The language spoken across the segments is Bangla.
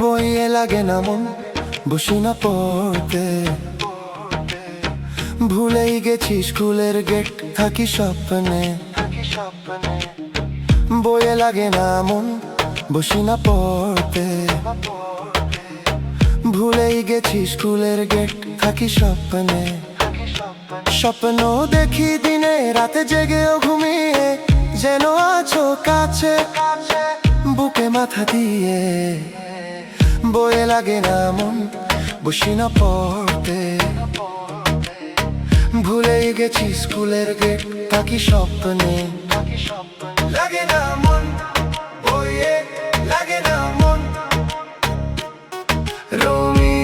বইয়ে লাগে না মন, বসি না পড়তে। ভুলেই গেছি স্কুলের গেট, থাকি স্বপ্নে। বইয়ে লাগে না মন, বসি না পড়তে। ভুলেই গেছি স্কুলের গেট, থাকি স্বপ্নে। স্বপ্ন দেখি দিনে রাতে জেগেও ঘুমিয়ে, যেন আছো কাছে বুকে মাথা দিয়ে। বইয়ে লাগে না মন, বসি না পড়তে। ভুলেই গেছি স্কুলের গেট, থাকি স্বপ্নে। লাগে না মন, বইয়ে লাগে না মন। রুমি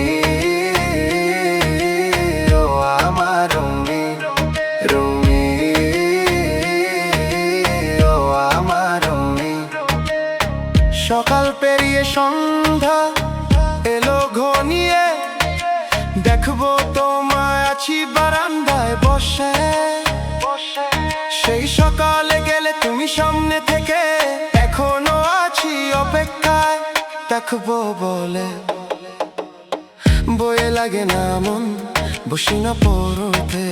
ও আমার রুমি, রুমি ও আমার রুমি। সকাল পেরিয়ে সন্ধ্যা এলো ঘনিয়ে, দেখবো তোমায় আছি বারান্দায় বসে। সেই সকালে গেলে তুমি সামনে থেকে, এখনো আছি অপেক্ষায় দেখবো বলে। বইয়ে লাগে না মন, বসি না পড়তে।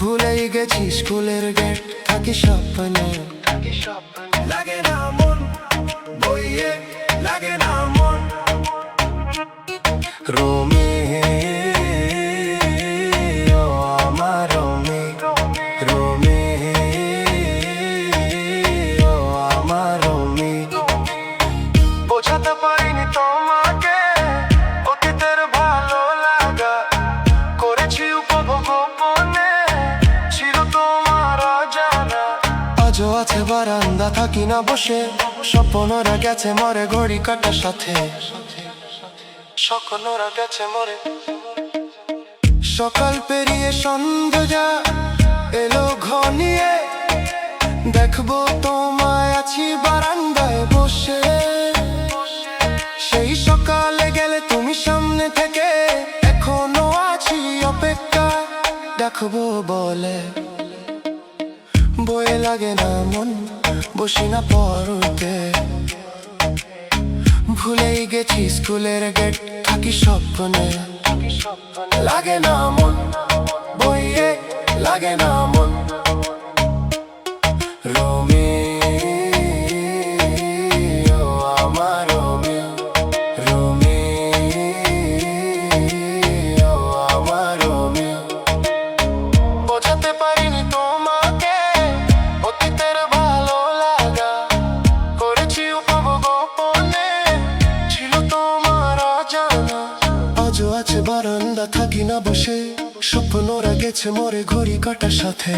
ভুলেই গেছি স্কুলের গেট, থাকি স্বপ্নে। লাগে না মন, বইয়ে লাগে না মন। রুমি ও আমার রুমি, রুমি ও আমার রুমি। বোঝাতে পারিনি তোমাকে অতীতের ভালো লাগা, করেছি উপভোগ গোপনে, ছিল তোমার অজানা। আজও আছে বারান্দা, থাকি না বসে। স্বপ্নরা গেছে মরে ঘড়ি কাটার সাথে, স্বপ্নরা গেছে মরে। সকাল পেরিয়ে সন্ধ্যা এলো ঘনিয়ে, দেখবো তোমায় আছি বারান্দায় বসে। সেই সকালে গেলে তুমি সামনে থেকে, এখনো আছি অপেক্ষা দেখবো বলে। বইয়ে লাগে না মন, বসি না পড়তে। ভুলেই গেছি স্কুলের গেট, থাকি স্বপ্নে। লাগে না মন, বইয়ে লাগে না মন। রুমি ও আমার রুমি, রুমি ও আমার রুমি। বোঝাতে পারিনি তোমাকে অতীতের ভালো লাগা, করেছি উপভোগ গোপনে, ছিল তোমার অজানা। আজও আছে বারান্দা, থাকি না বসে। স্বপ্নরা গেছে মরে ঘড়ি কাটার সাথে।